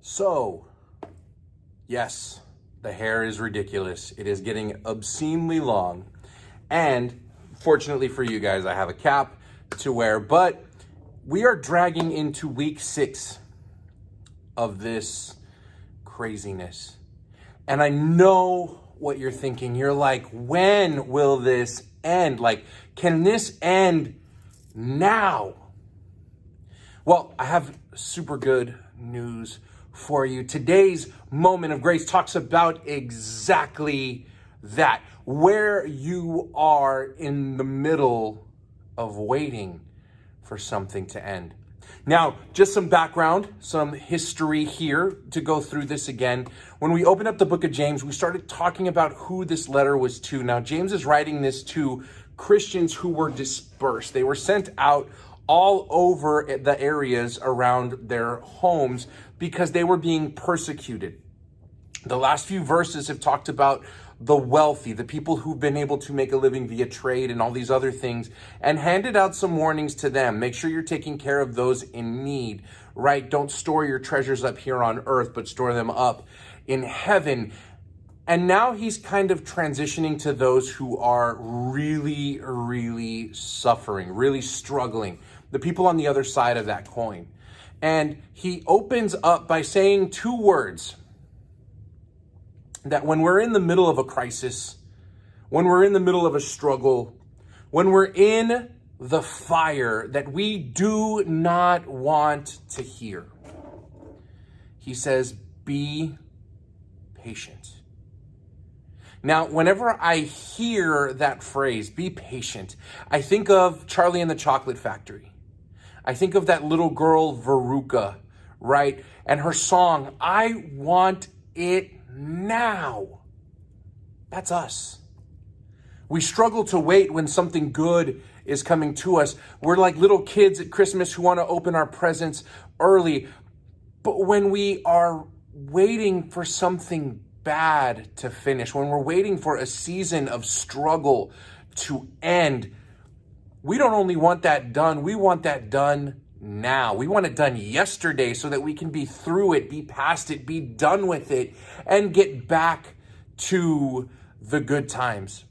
So, yes, the hair is ridiculous. It is getting obscenely long. And fortunately for you guys, I have a cap to wear. But we are dragging into week 6 of this craziness. And I know what you're thinking. You're like, when will this end? Like, can this end now? Well, I have super good news for you. Today's moment of grace talks about exactly that, where you are in the middle of waiting for something to end. Now, just some background, some history here to go through this again. When we opened up the book of James, we started talking about who this letter was to. Now, James is writing this to Christians who were dispersed. They were sent out all over the areas around their homes because they were being persecuted. The last few verses have talked about the wealthy, the people who've been able to make a living via trade and all these other things, and handed out some warnings to them. Make sure you're taking care of those in need, right? Don't store your treasures up here on earth, but store them up in heaven. And now he's kind of transitioning to those who are really, really suffering, really struggling, the people on the other side of that coin. And he opens up by saying 2 words that when we're in the middle of a crisis, when we're in the middle of a struggle, when we're in the fire that we do not want to hear, he says, be patient. Now, whenever I hear that phrase, be patient, I think of Charlie and the Chocolate Factory. I think of that little girl, Veruca, right? And her song, I Want It Now. That's us. We struggle to wait when something good is coming to us. We're like little kids at Christmas who want to open our presents early. But when we are waiting for something bad to finish, when we're waiting for a season of struggle to end, we don't only want that done, we want that done now. We want it done yesterday so that we can be through it, be past it, be done with it, and get back to the good times.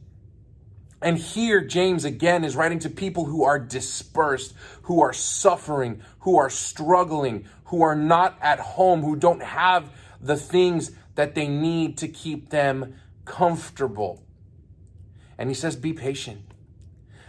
And here, James again is writing to people who are dispersed, who are suffering, who are struggling, who are not at home, who don't have the things that they need to keep them comfortable. And he says, be patient.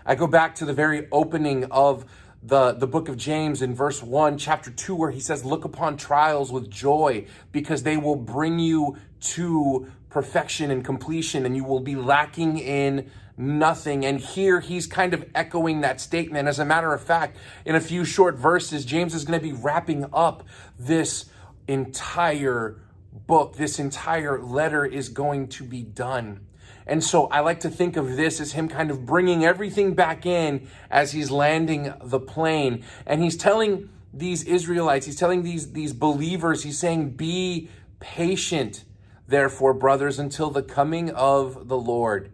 I go back to the very opening of the book of James in verse 1, chapter 2, where he says, look upon trials with joy because they will bring you to perfection and completion and you will be lacking in nothing. And here he's kind of echoing that statement. As a matter of fact, in a few short verses, James is going to be wrapping up this entire book. This entire letter is going to be done. And so I like to think of this as him kind of bringing everything back in as he's landing the plane. And he's telling these Israelites, he's telling these believers, he's saying, be patient, therefore, brothers, until the coming of the Lord.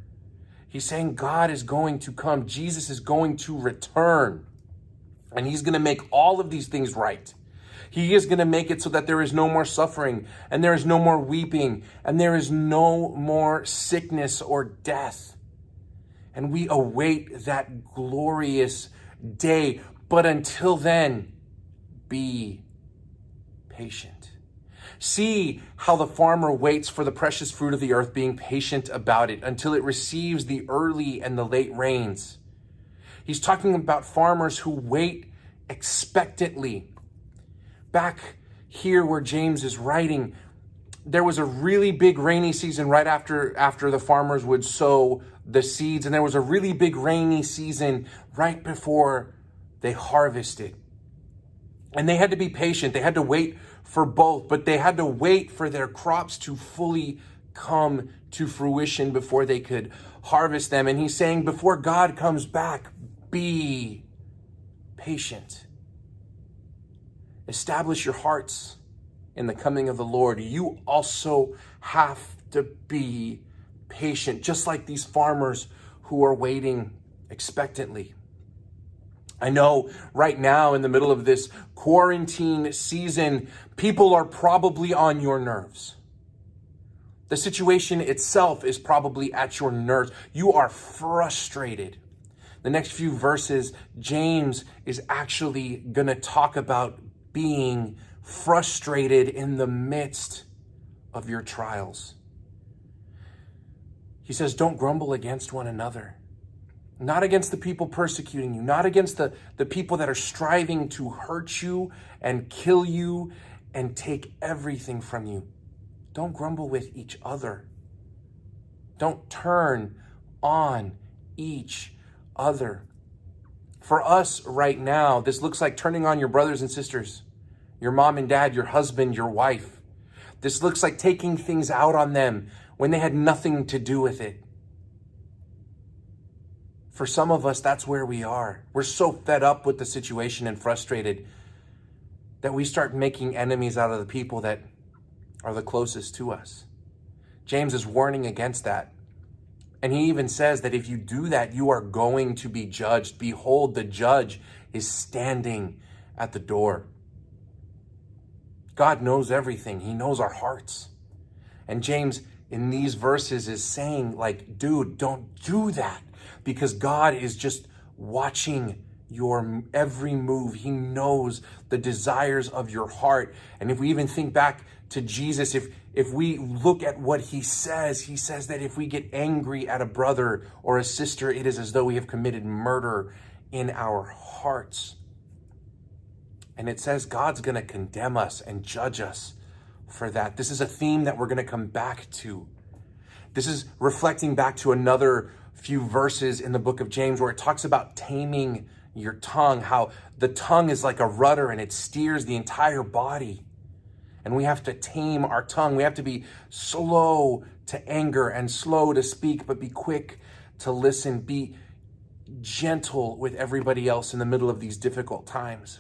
He's saying God is going to come. Jesus is going to return. And he's going to make all of these things right. He is going to make it so that there is no more suffering and there is no more weeping and there is no more sickness or death. And we await that glorious day. But until then, be patient. See how the farmer waits for the precious fruit of the earth, being patient about it until it receives the early and the late rains. He's talking about farmers who wait expectantly. Back here where James is writing, there was a really big rainy season right after the farmers would sow the seeds. And there was a really big rainy season right before they harvested. And they had to be patient. They had to wait for both, but they had to wait for their crops to fully come to fruition before they could harvest them. And he's saying, before God comes back, be patient. Establish your hearts in the coming of the Lord. You also have to be patient, just like these farmers who are waiting expectantly. I know right now in the middle of this quarantine season, people are probably on your nerves. The situation itself is probably at your nerves. You are frustrated. The next few verses, James is actually going to talk about being frustrated in the midst of your trials. He says, don't grumble against one another. Not against the people persecuting you, not against the people that are striving to hurt you and kill you and take everything from you. Don't grumble with each other. Don't turn on each other. For us right now, this looks like turning on your brothers and sisters, your mom and dad, your husband, your wife. This looks like taking things out on them when they had nothing to do with it. For some of us, that's where we are. We're so fed up with the situation and frustrated that we start making enemies out of the people that are the closest to us. James is warning against that. And he even says that if you do that, you are going to be judged. Behold, the judge is standing at the door. God knows everything. He knows our hearts. And James, in these verses, is saying, like, dude, don't do that. Because God is just watching your every move. He knows the desires of your heart. And if we even think back to Jesus, if we look at what he says that if we get angry at a brother or a sister, it is as though we have committed murder in our hearts. And it says God's going to condemn us and judge us for that. This is a theme that we're going to come back to. This is reflecting back to another few verses in the book of James where it talks about taming your tongue, how the tongue is like a rudder and it steers the entire body. And we have to tame our tongue. We have to be slow to anger and slow to speak, but be quick to listen. Be gentle with everybody else in the middle of these difficult times.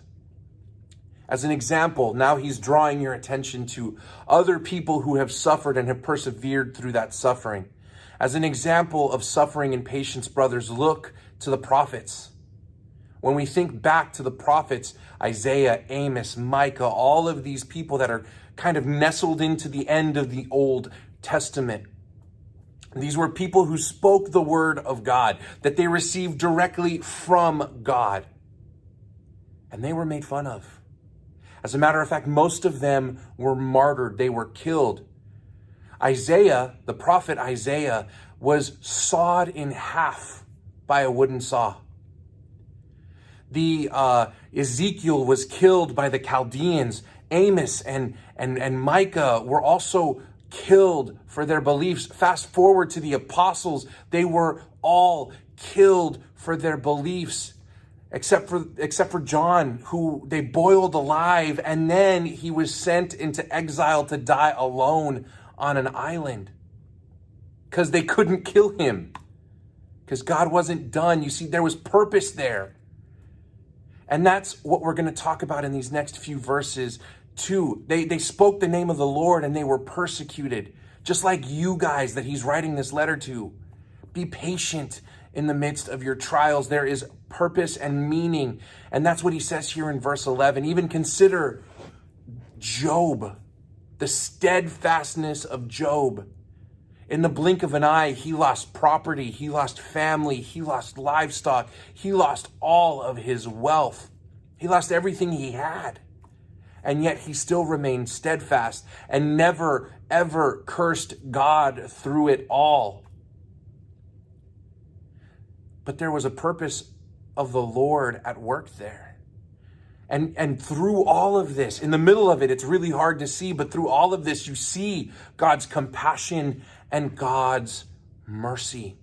As an example, now he's drawing your attention to other people who have suffered and have persevered through that suffering. As an example of suffering and patience, brothers, look to the prophets. When we think back to the prophets, Isaiah, Amos, Micah, all of these people that are kind of nestled into the end of the Old Testament. These were people who spoke the word of God, that they received directly from God. And they were made fun of. As a matter of fact, most of them were martyred. They were killed. Isaiah, the prophet Isaiah, was sawed in half by a wooden saw. Ezekiel was killed by the Chaldeans. Amos and Micah were also killed for their beliefs. Fast forward to the apostles, they were all killed for their beliefs, except for John, who they boiled alive, and then he was sent into exile to die alone on an island because they couldn't kill him because God wasn't done. You see, there was purpose there. And that's what we're going to talk about in these next few verses too. They spoke the name of the Lord and they were persecuted, just like you guys that he's writing this letter to. Be patient in the midst of your trials. There is purpose and meaning. And that's what he says here in verse 11. Even consider Job. The steadfastness of Job. In the blink of an eye, he lost property, he lost family, he lost livestock, he lost all of his wealth. He lost everything he had. And yet he still remained steadfast and never, ever cursed God through it all. But there was a purpose of the Lord at work there. And through all of this, in the middle of it, it's really hard to see, but through all of this, you see God's compassion and God's mercy.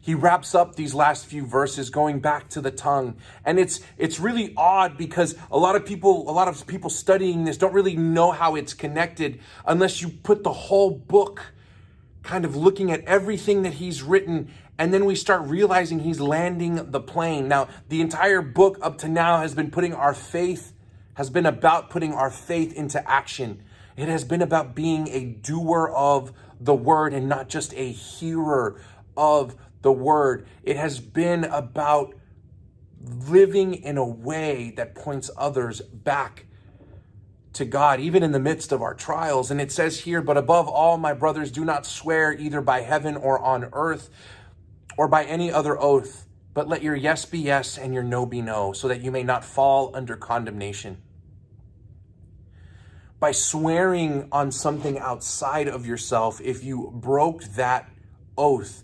He wraps up these last few verses going back to the tongue. And it's really odd because a lot of people studying this don't really know how it's connected unless you put the whole book kind of looking at everything that he's written, and then we start realizing he's landing the plane. Now, the entire book up to now has been about putting our faith into action. It has been about being a doer of the word and not just a hearer of the word. It has been about living in a way that points others back to God, even in the midst of our trials. And it says here, but above all, my brothers, do not swear either by heaven or on earth or by any other oath, but let your yes be yes and your no be no, so that you may not fall under condemnation. By swearing on something outside of yourself, if you broke that oath,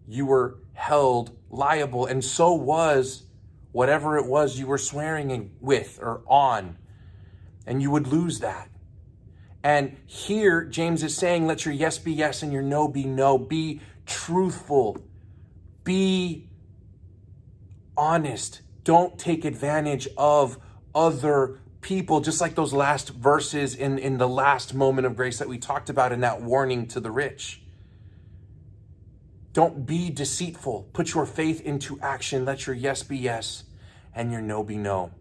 you were held liable, and so was whatever it was you were swearing with or on, and you would lose that. And here, James is saying, let your yes be yes and your no be no. Be truthful. Be honest. Don't take advantage of other people, just like those last verses in the last moment of grace that we talked about in that warning to the rich. Don't be deceitful. Put your faith into action. Let your yes be yes and your no be no.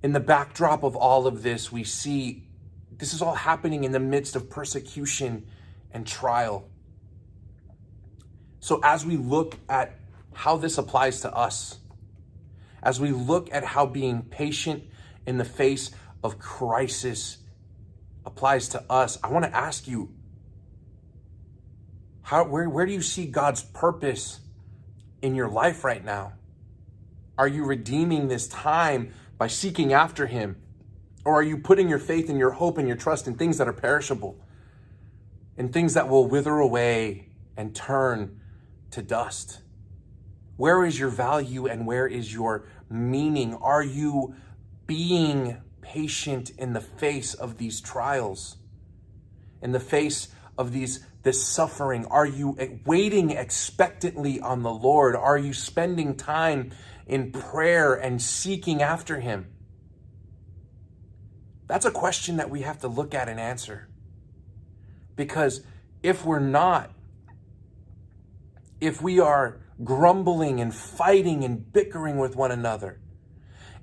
In the backdrop of all of this, we see this is all happening in the midst of persecution and trial. So as we look at how this applies to us, as we look at how being patient in the face of crisis applies to us, I want to ask you, where do you see God's purpose in your life right now? Are you redeeming this time by seeking after him? Or are you putting your faith and your hope and your trust in things that are perishable, in things that will wither away and turn to dust? Where is your value and where is your meaning? Are you being patient in the face of these trials, in the face of this suffering? Are you waiting expectantly on the Lord? Are you spending time in prayer and seeking after him? That's a question that we have to look at and answer. Because if we're not, if we are grumbling and fighting and bickering with one another,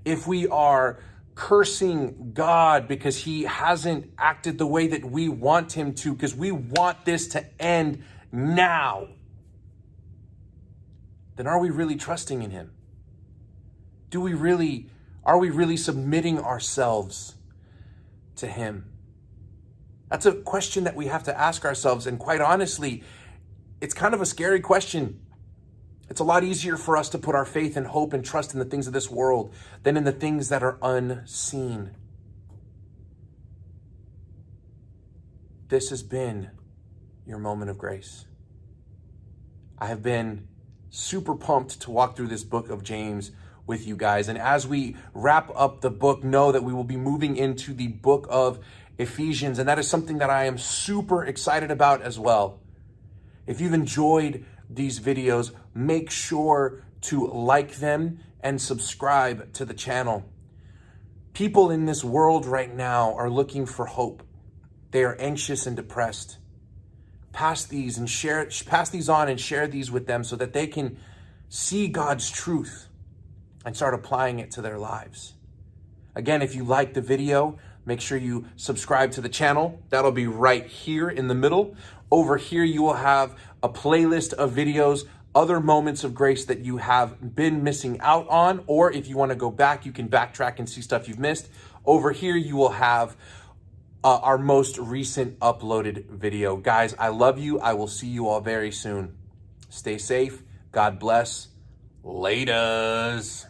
if we are cursing God because he hasn't acted the way that we want him to, because we want this to end now, then are we really trusting in him? Are we really submitting ourselves to him? That's a question that we have to ask ourselves. And quite honestly, it's kind of a scary question. It's a lot easier for us to put our faith and hope and trust in the things of this world than in the things that are unseen. This has been your moment of grace. I have been super pumped to walk through this book of James with you guys. And as we wrap up the book, know that we will be moving into the book of Ephesians. And that is something that I am super excited about as well. If you've enjoyed these videos, make sure to like them and subscribe to the channel. People in this world right now are looking for hope. They are anxious and depressed. Pass these on and share these with them so that they can see God's truth and start applying it to their lives. Again, if you like the video, make sure you subscribe to the channel. That'll be right here in the middle. Over here, you will have a playlist of videos, other moments of grace that you have been missing out on, or if you want to go back, you can backtrack and see stuff you've missed. Over here, you will have our most recent uploaded video. Guys, I love you. I will see you all very soon. Stay safe. God bless. Laters.